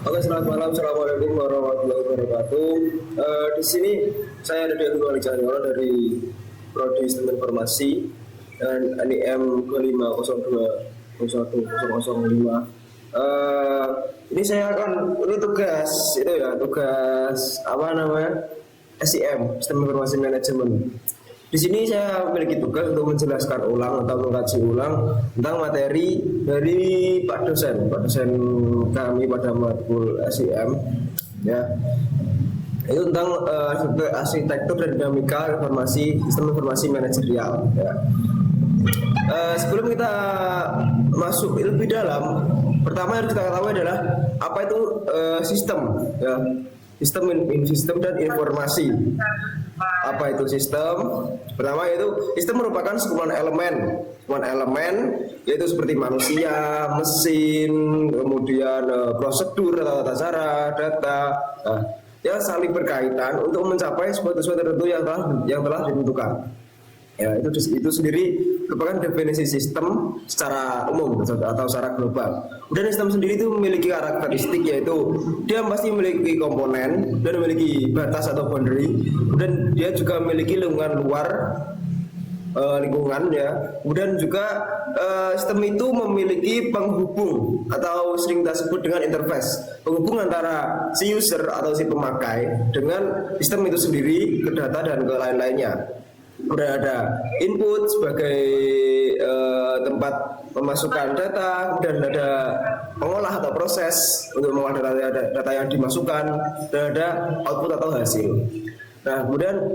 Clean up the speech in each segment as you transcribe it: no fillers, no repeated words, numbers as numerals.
Oke, selamat malam. Assalamualaikum warahmatullahi wabarakatuh. Di sini saya ada Dewi Wali Cahyono dari Prodi Sistem Informasi dan NIM 250201005. Ini saya akan tugas itu ya, tugas apa namanya? SIM, Sistem Informasi Manajemen. Di sini saya memiliki tugas untuk menjelaskan ulang atau mengkaji ulang tentang materi dari Pak dosen kami pada matkul SIM, ya. Itu tentang arsitektur dan dinamika informasi sistem informasi manajerial. Ya. Sebelum kita masuk lebih dalam, pertama yang kita ketahui adalah apa itu sistem, ya. Sistem dan informasi. Apa itu sistem? Pertama yaitu sistem merupakan sekumpulan elemen yaitu seperti manusia, mesin, kemudian prosedur atau tata cara, data, yang saling berkaitan untuk mencapai sesuatu tertentu yang telah ditentukan. Ya, itu sendiri merupakan definisi sistem secara umum atau secara global. Dan sistem sendiri itu memiliki karakteristik, yaitu dia pasti memiliki komponen dan memiliki batas atau boundary, dan dia juga memiliki lingkungan luar, lingkungan, ya. Kemudian juga sistem itu memiliki penghubung atau sering kita sebut dengan interface, penghubung antara si user atau si pemakai dengan sistem itu sendiri, ke data dan ke lain-lainnya. Kemudian ada input sebagai tempat pemasukan data, kemudian ada pengolah atau proses untuk mengolah data yang dimasukkan, dan ada output atau hasil. Nah, kemudian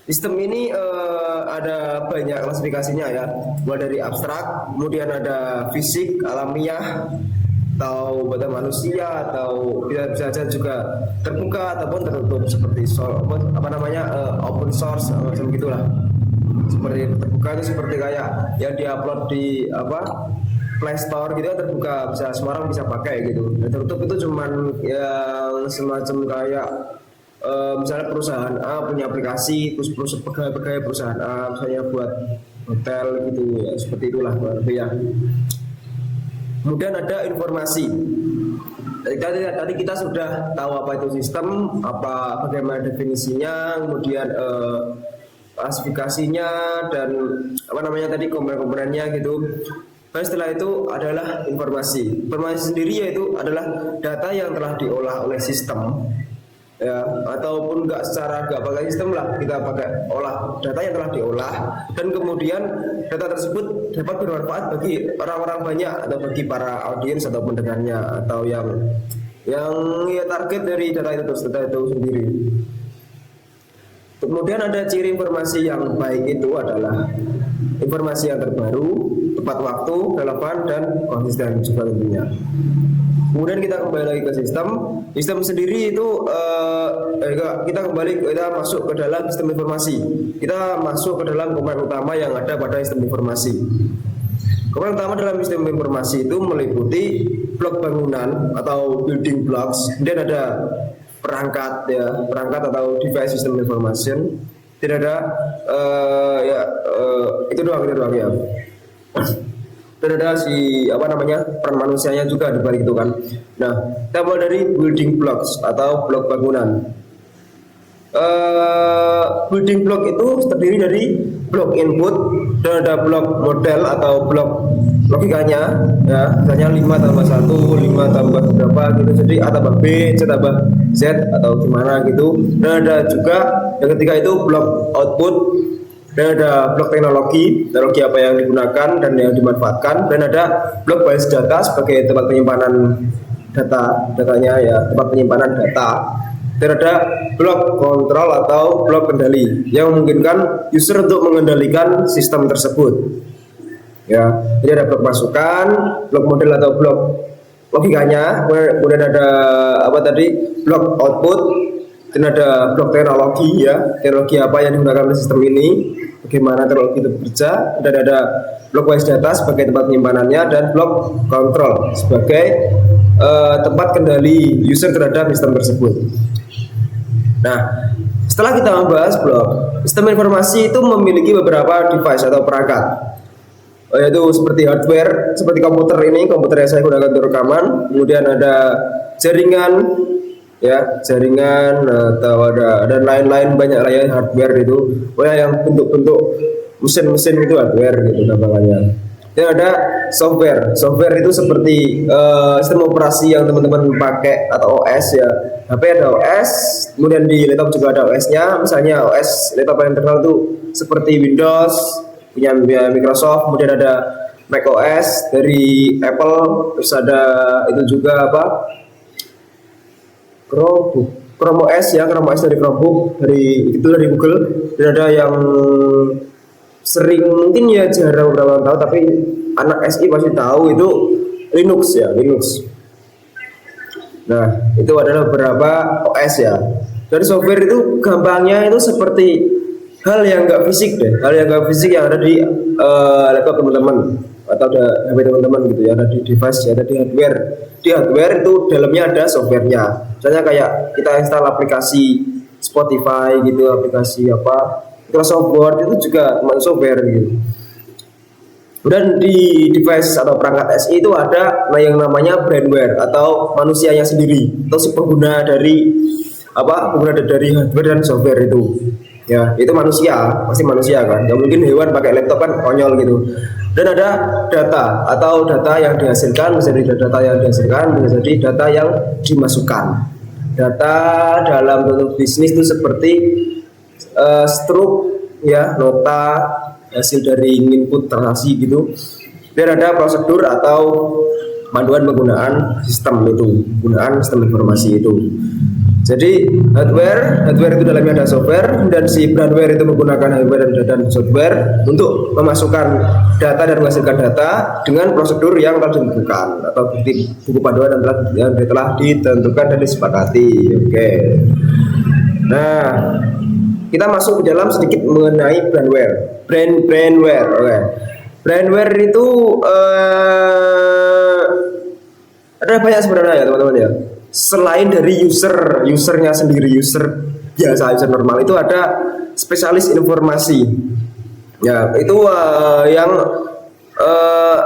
sistem ini ada banyak klasifikasinya, ya, mulai dari abstrak, kemudian ada fisik, alamiah, atau buatan manusia, atau bisa saja juga terbuka ataupun tertutup seperti open source macam gitulah. Seperti terbuka itu seperti kayak yang diupload di Play Store gitu, terbuka, bisa semua orang bisa pakai gitu. Dan tertutup itu cuman yang semacam kayak misalnya perusahaan A punya aplikasi, terus pegawai perusahaan A misalnya buat hotel gitu, ya, seperti itulah ya. Kemudian ada informasi. Tadi kita sudah tahu apa itu sistem, bagaimana definisinya, kemudian klasifikasinya, dan tadi komponen-komponennya gitu. Dan setelah itu adalah informasi. Informasi sendiri yaitu adalah data yang telah diolah oleh sistem, ya, ataupun nggak pakai sistem lah, kita pakai olah data yang telah diolah, dan kemudian data tersebut dapat bermanfaat bagi orang-orang banyak atau bagi para audiens atau pendengarnya, atau yang ya target dari data itu sendiri. Kemudian ada ciri informasi yang baik itu adalah informasi yang terbaru, tepat waktu, relevan, dan konsisten juga tentunya. Kemudian kita kembali lagi ke sistem sendiri itu kita masuk ke dalam sistem informasi. Kita masuk ke dalam komponen utama yang ada pada sistem informasi. Komponen utama dalam sistem informasi itu meliputi blok bangunan atau building blocks, kemudian ada perangkat atau device system information. Tidak ada itu doang ya. Dan ada peran manusianya juga di balik itu kan. Nah, kita mulai dari building blocks atau blok bangunan. Building block itu terdiri dari blok input, dan ada blok model atau blok logikanya, ya, misalnya 5 tambah 1, 5 tambah berapa gitu, jadi A tambah B, C tambah Z atau gimana gitu. Dan ada juga yang ketiga itu blok output, dan ada blok teknologi apa yang digunakan dan yang dimanfaatkan, dan ada blok base data sebagai tempat penyimpanan datanya, ya, tempat penyimpanan data. Dan ada blok kontrol atau blok kendali yang memungkinkan user untuk mengendalikan sistem tersebut. Ya, jadi ada blok masukan, blok model atau blok logikanya, kemudian ada blok output, dan ada blok teknologi, ya, teknologi apa yang digunakan oleh sistem ini, bagaimana teknologi itu bekerja, dan ada blok base data sebagai tempat penyimpanannya, dan blok kontrol sebagai tempat kendali user terhadap sistem tersebut. Nah, setelah kita membahas blok, sistem informasi itu memiliki beberapa device atau perangkat. yaitu seperti hardware, seperti komputer yang saya gunakan untuk rekaman. Kemudian ada jaringan, ya jaringan, atau ada lain-lain banyak lah ya hardware itu. Yang bentuk-bentuk mesin-mesin itu hardware gitu namanya. Dan ada software itu seperti sistem operasi yang teman-teman pakai atau OS ya. HP ada OS, kemudian di laptop juga ada OS-nya. Misalnya OS laptop yang terkenal itu seperti Windows punya Microsoft, kemudian ada Mac OS dari Apple, terus ada itu juga apa, Chrome OS ya, Chrome OS dari Chromebook, dari Google. Dan ada yang sering mungkin ya jarang orang tahu, tapi anak SI pasti tahu, itu Linux ya, Linux. Nah, itu adalah beberapa OS ya. Dan software itu gampangnya itu seperti hal yang nggak fisik deh, hal yang nggak fisik yang ada di laptop teman-teman atau ada HP teman-teman gitu ya, ada di device ya, ada di hardware. Di hardware itu dalamnya ada softwarenya. Misalnya kayak kita install aplikasi Spotify gitu, aplikasi apa, Microsoft Word itu juga software gitu. Dan di device atau perangkat SI itu ada yang namanya brandware atau manusianya sendiri atau si pengguna dari hardware dan software itu. Ya, itu manusia, pasti manusia kan. Gak mungkin hewan pakai laptop kan, konyol gitu. Dan ada data yang dihasilkan, bisa jadi data yang dihasilkan, bisa jadi data yang dimasukkan. Data dalam bentuk bisnis itu seperti struk ya, nota hasil dari input transaksi gitu. Dan ada prosedur atau panduan penggunaan sistem informasi itu. Jadi hardware itu dalamnya ada software, dan si brandware itu menggunakan hardware dan software untuk memasukkan data dan menghasilkan data dengan prosedur yang telah ditentukan atau buku panduan yang telah ditentukan dan disepakati. Oke. Nah, kita masuk ke dalam sedikit mengenai brandware. Brandware. Oke. Brandware itu ada banyak sebenarnya ya teman-teman ya. Selain dari usernya sendiri, user biasa, user normal, itu ada spesialis informasi. Ya, itu yang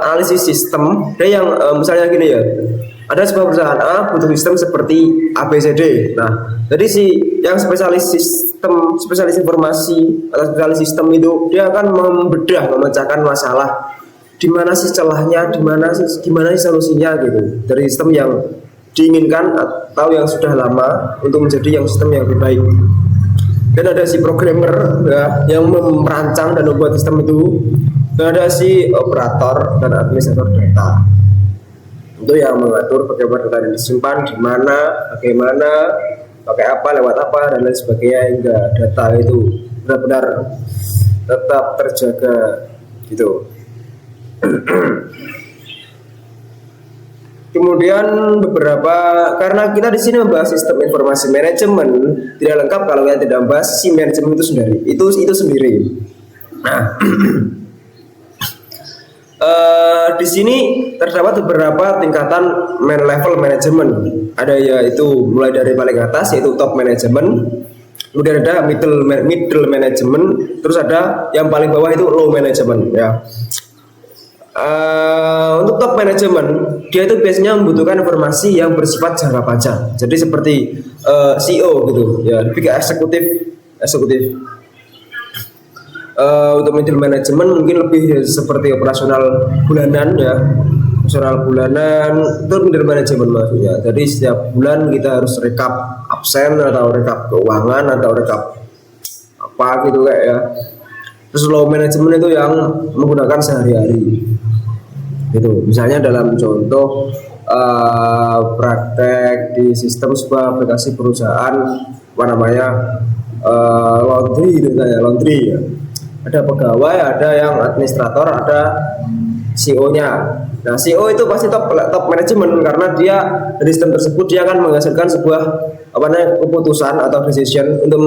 analisis sistem. Ada yang misalnya gini ya. Ada sebuah perusahaan A butuh sistem seperti ABCD. Nah, jadi yang spesialis informasi atau spesialis sistem itu dia akan memecahkan masalah. Di mana sih celahnya, gimana sih solusinya gitu. Dari sistem yang diinginkan atau yang sudah lama untuk menjadi sistem yang lebih baik. Dan ada si programmer ya, yang merancang dan membuat sistem itu. Dan ada si operator dan administrator data. Itu yang mengatur bagaimana data yang disimpan, di mana, bagaimana, pakai apa, lewat apa, dan lain sebagainya, hingga data itu benar-benar tetap terjaga gitu. Kemudian karena kita di sini membahas sistem informasi manajemen, tidak lengkap kalau kita tidak membahas si manajemen itu sendiri. Nah, di sini terdapat beberapa tingkatan level manajemen. Ada yaitu mulai dari paling atas yaitu top manajemen, kemudian ada middle management, terus ada yang paling bawah itu low management ya. Untuk top manajemen, dia itu biasanya membutuhkan informasi yang bersifat jangka panjang. Jadi seperti CEO gitu ya, lebih ke eksekutif. Untuk middle management mungkin lebih seperti operasional bulanan ya. Operasional bulanan itu middle management maksudnya. Jadi setiap bulan kita harus rekap absen atau rekap keuangan atau rekap apa gitu kayak ya. Terus low management itu yang menggunakan sehari-hari. Gitu. Misalnya dalam contoh praktek di sistem sebuah aplikasi perusahaan laundry gitu ya, laundry ya. Ada pegawai, ada yang administrator, ada CEO-nya. Nah, CEO itu pasti top manajemen karena dia dari sistem tersebut dia akan menghasilkan sebuah keputusan atau decision untuk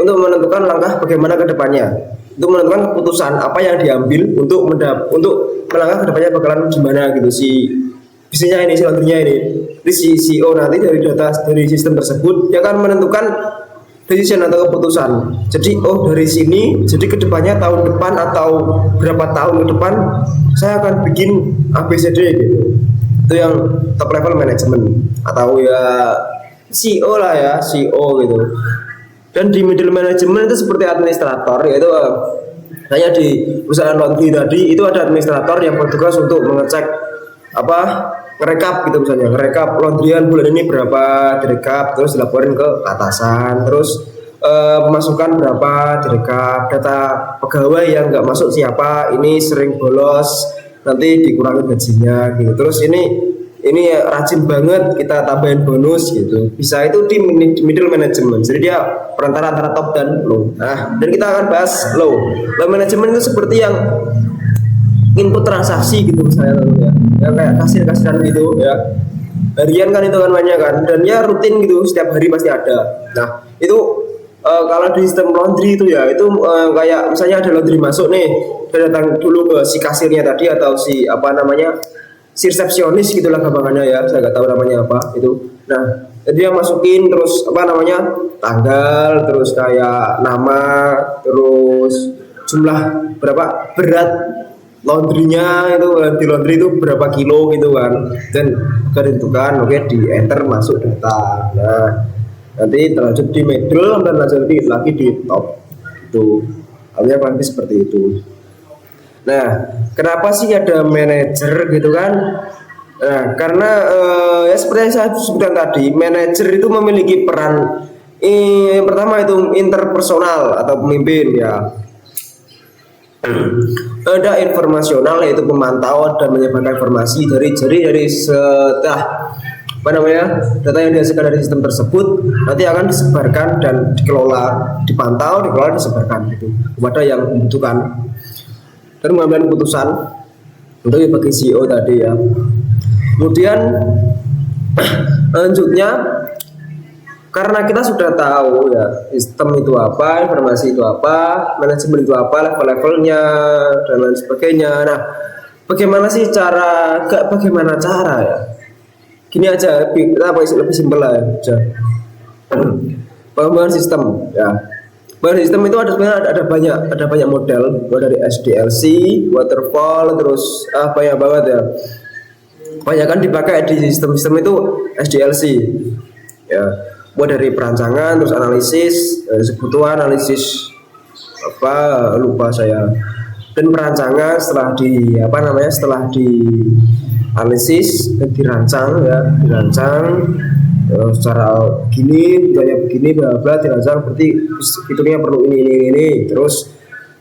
menentukan langkah bagaimana ke depannya. Untuk menentukan keputusan apa yang diambil untuk melangkah ke depannya bakalan gimana gitu si bisnisnya ini, si laundry-nya ini. Jadi si CEO nanti dari data dari sistem tersebut dia akan menentukan decision atau keputusan. Jadi oh dari sini, jadi kedepannya tahun depan atau berapa tahun ke depan saya akan bikin ABCD gitu. Itu yang top level manajemen atau ya CEO lah ya, CEO gitu. Dan di middle management itu seperti administrator, yaitu hanya di perusahaan laundry tadi itu ada administrator yang bertugas untuk mengecek apa, ngerekap gitu, misalnya ngerekap laundryan bulan ini berapa direkap, terus dilaporin ke atasan, terus pemasukan berapa direkap, data pegawai yang nggak masuk siapa, ini sering bolos nanti dikurangi gajinya gitu, terus ini rajin banget kita tambahin bonus gitu. Bisa itu di middle management. Jadi dia perantara antara top dan low. Nah, dan kita akan bahas low. Low management itu seperti yang input transaksi gitu misalnya ya. Yang kayak kasir-kasiran gitu ya. Harian kan itu kan banyak kan, dan ya rutin gitu, setiap hari pasti ada. Nah, itu kalau di sistem laundry itu ya, itu kayak misalnya ada laundry masuk nih, dia datang dulu ke si kasirnya tadi atau si apa namanya, si resepsionis gitulah gampangannya ya, saya nggak tahu namanya apa itu. Nah dia masukin terus apa namanya, tanggal, terus kayak nama, terus jumlah berapa berat laundrynya itu, di laundry itu berapa kilo gitu kan, dan ditentukan, oke di enter masuk data. Nah nanti terlanjut di middle dan lanjut lagi di top itu, artinya nanti seperti itu. Nah, kenapa sih ada manajer gitu kan? Nah, karena ya seperti yang saya sebutkan tadi, manajer itu memiliki peran yang pertama itu interpersonal atau pemimpin ya. Ada informasional, yaitu pemantau dan menyebarkan informasi dari setelah apa namanya, data yang dihasilkan dari sistem tersebut nanti akan disebarkan dan dikelola, dipantau, dikelola, disebarkan gitu kepada yang membutuhkan. Dan mengambil keputusan untuk bagi CEO tadi ya. Kemudian lanjutnya, karena kita sudah tahu ya sistem itu apa, informasi itu apa, manajemen itu apa, level-levelnya dan lain sebagainya. Nah, bagaimana cara ya? Gini aja, lebih simpel lah aja. Pengembangan sistem ya. Bangun sistem itu ada banyak model, mulai dari SDLC, waterfall, terus banyak banget ya. Banyak kan dipakai di sistem-sistem itu SDLC. Ya, mulai dari perancangan, terus analisis, kebutuhan, analisis apa lupa saya. Dan perancangan setelah di analisis dan dirancang ya, secara begini, kayak begini, bla bla, dirancang, berarti hitungnya perlu ini. Terus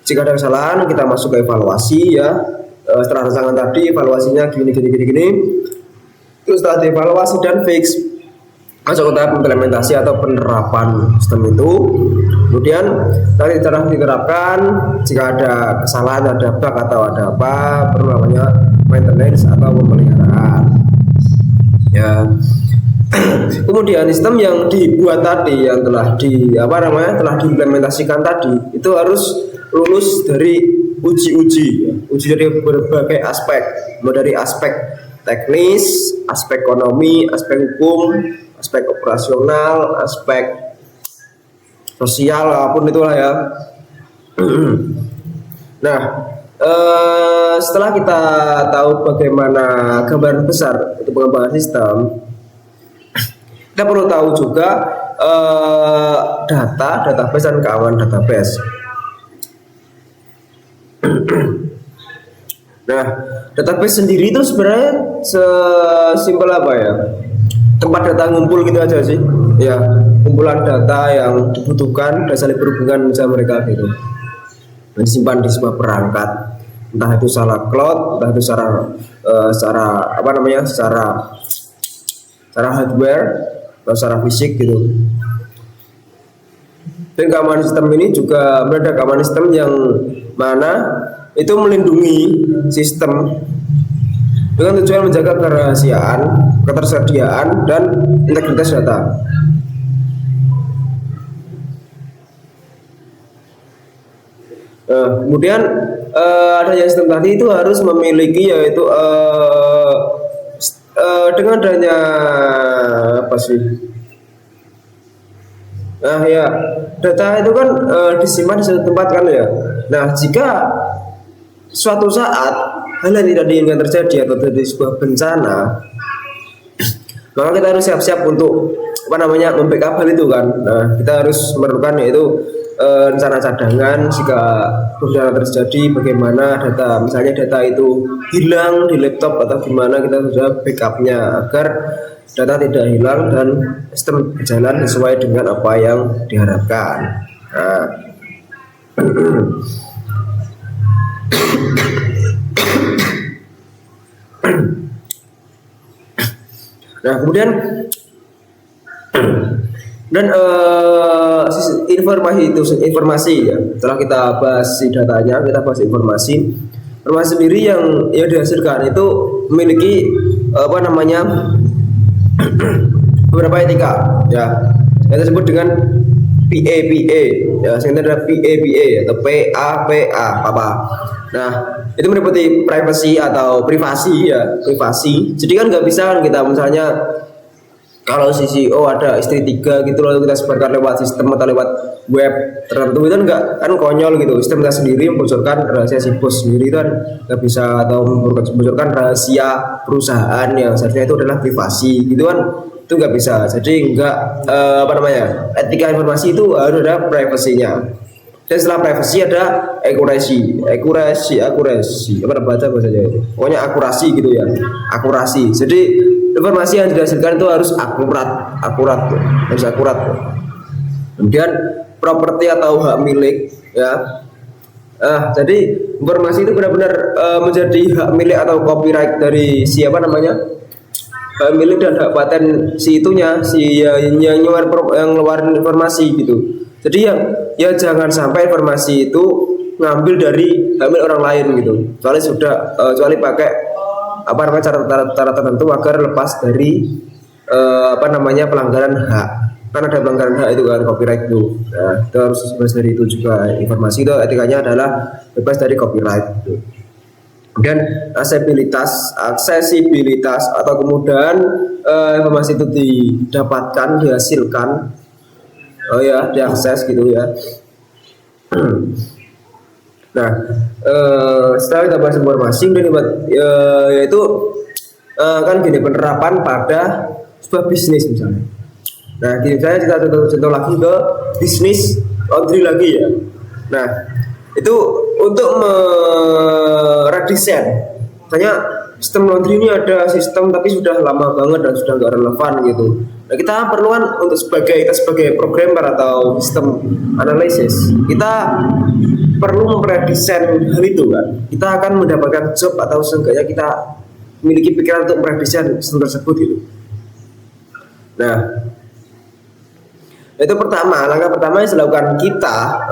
jika ada kesalahan kita masuk ke evaluasi ya, setelah rancangan tadi evaluasinya gini. Terus setelah dievaluasi dan fix, masuk ke tahap implementasi atau penerapan sistem itu. Kemudian nanti setelah diterapkan, jika ada kesalahan, ada bug atau ada apa, perlu namanya maintenance atau pemeliharaan ya. Kemudian sistem yang dibuat tadi, yang telah diimplementasikan tadi, itu harus lulus dari uji dari berbagai aspek, mulai dari aspek teknis, aspek ekonomi, aspek hukum, aspek operasional, aspek sosial, apapun itulah ya. Nah, setelah kita tahu bagaimana gambaran besar itu pengembangan sistem, kita perlu tahu juga database dan keamanan database. Nah, database sendiri itu sebenarnya sesimpel apa ya? Tempat data ngumpul gitu aja sih. Ya, kumpulan data yang dibutuhkan dan saling berhubungan sama mereka gitu. Dan disimpan di sebuah perangkat, entah itu secara cloud, entah itu secara hardware atau secara fisik gitu. Dan keamanan sistem ini juga berada keamanan sistem yang mana itu melindungi sistem dengan tujuan menjaga kerahasiaan, ketersediaan, dan integritas data. Kemudian adanya sistem tadi itu harus memiliki, yaitu dengan adanya apa sih? Nah ya, data itu kan disimpan di satu tempat kan ya. Nah jika suatu saat hal yang tidak diinginkan terjadi atau terjadi sebuah bencana, maka kita harus siap-siap untuk apa namanya membackup hal itu kan. Nah kita harus memerlukan yaitu rencana cadangan jika bencana terjadi, bagaimana data, misalnya data itu hilang di laptop atau gimana, kita sudah backupnya agar data tidak hilang dan sistem berjalan sesuai dengan apa yang diharapkan. Nah, nah kemudian dan informasi ya, setelah kita bahas si datanya, kita bahas informasi sendiri yang dihasilkan itu memiliki apa namanya beberapa etika ya, yang disebut dengan PAPA ya, sehingga ada PAPA atau PAPA apa. Nah itu meliputi privacy atau privasi ya, privasi. Jadi kan nggak bisa kita misalnya kalau si CEO ada istri 3 gitu lalu kita sebarkan lewat sistem atau lewat web tertentu, itu kan konyol gitu. Sistem kita sendiri membocorkan rahasia si bos sendiri, kan nggak bisa, atau membocorkan rahasia perusahaan yang seharusnya itu adalah privasi gitu kan, itu nggak bisa. Jadi nggak apa namanya, etika informasi itu harus ada privasinya. Dan setelah privacy ada akurasi apa bahasanya itu, pokoknya akurasi gitu ya, akurasi. Jadi informasi yang dihasilkan itu harus harus akurat. Kemudian properti atau hak milik ya. Jadi informasi itu benar-benar menjadi hak milik atau copyright dari siapa namanya, hak milik dan hak paten si itunya, si yang ngeluarin informasi gitu. Jadi ya jangan sampai informasi itu ngambil dari hak milik orang lain gitu. Kecuali pakai apa namanya cara tertentu agar lepas dari apa namanya pelanggaran hak. Kan ada pelanggaran hak itu kan, copyright itu. Nah, itu harus bebas dari itu juga. Informasi itu etikanya adalah bebas dari copyright gitu. Kemudian aksesibilitas atau kemudahan informasi itu didapatkan, dihasilkan, diakses gitu ya. Nah, setelah kita bahas informasi, yaitu kan gini, penerapan pada sebuah bisnis misalnya. Nah, saya kita contoh lagi ke bisnis laundry lagi ya. Nah, itu untuk meredesain, misalnya sistem laundry ini ada sistem tapi sudah lama banget dan sudah nggak relevan gitu. Nah, kita perlu kan untuk sebagai programmer atau sistem analisis, kita perlu meredesain hal itu kan. Kita akan mendapatkan job atau seenggaknya kita memiliki pikiran untuk meredesain sistem tersebut gitu. Nah, itu langkah pertama yang dilakukan kita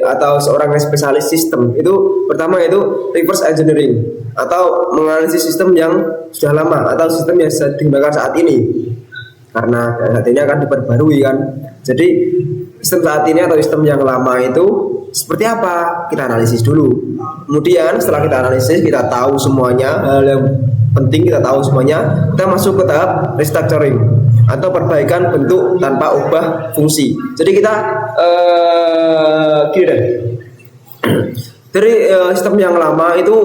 atau seorang yang spesialis sistem itu, pertama itu reverse engineering atau menganalisis sistem yang sudah lama atau sistem yang digunakan saat ini, karena saat ini akan diperbarui kan. Jadi sistem saat ini atau sistem yang lama itu seperti apa, kita analisis dulu. Kemudian setelah kita analisis, kita tahu semuanya, hal yang penting kita tahu semuanya, kita masuk ke tahap restructuring atau perbaikan bentuk tanpa ubah fungsi. Jadi kita gini deh, dari sistem yang lama itu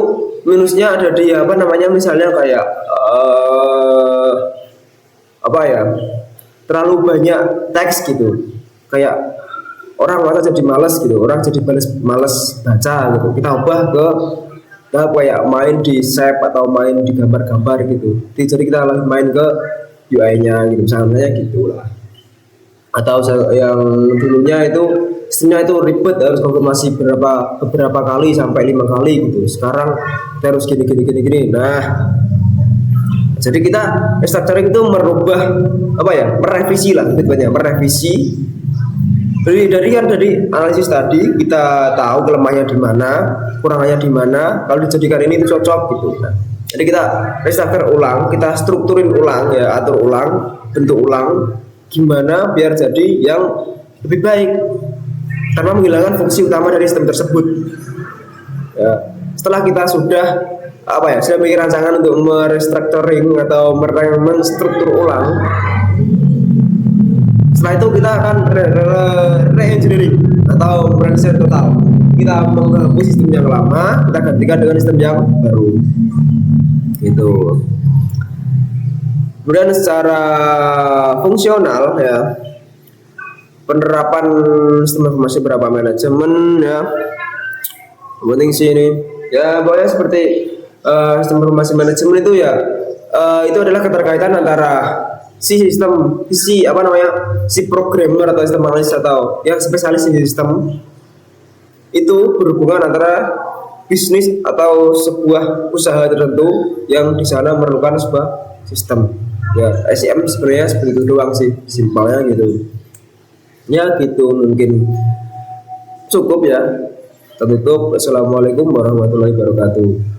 minusnya ada di apa namanya, misalnya kayak terlalu banyak teks gitu, kayak orang jadi malas gitu, orang jadi malas baca gitu. Kita ubah ke kayak main di shape atau main di gambar-gambar gitu. Jadi kita main ke UI-nya gitu, misalnya gitulah. Atau yang dulunya itu sistemnya itu ribet, harus konfirmasi beberapa kali sampai 5 kali gitu. Sekarang kita harus gini. Nah, jadi kita restructuring itu merevisi dari analisis tadi, kita tahu kelemahannya di mana, kurangannya di mana, kalau dijadikan ini itu cocok gitu. Nah, jadi kita restructure ulang, kita strukturin ulang ya, atur ulang, bentuk ulang, gimana biar jadi yang lebih baik tanpa menghilangkan fungsi utama dari sistem tersebut. Ya, setelah kita sudah bikin rancangan untuk merestructuring atau menstruktur ulang Setelah itu kita akan re-engineering atau redesign total. Kita menghapus sistem yang lama, kita gantikan dengan sistem yang baru. Gitu. Kemudian secara fungsional ya, penerapan sistem informasi berapa manajemen ya, penting sih ini ya, pokoknya seperti sistem informasi manajemen itu ya, itu adalah keterkaitan antara si programmer atau sistem analis atau yang spesialis di sistem itu berhubungan antara bisnis atau sebuah usaha tertentu yang di sana memerlukan sebuah sistem. Ya, SIM sebenarnya seperti itu doang sih, simpelnya gitu. Ya gitu mungkin cukup ya. Tertutup. Assalamualaikum warahmatullahi wabarakatuh.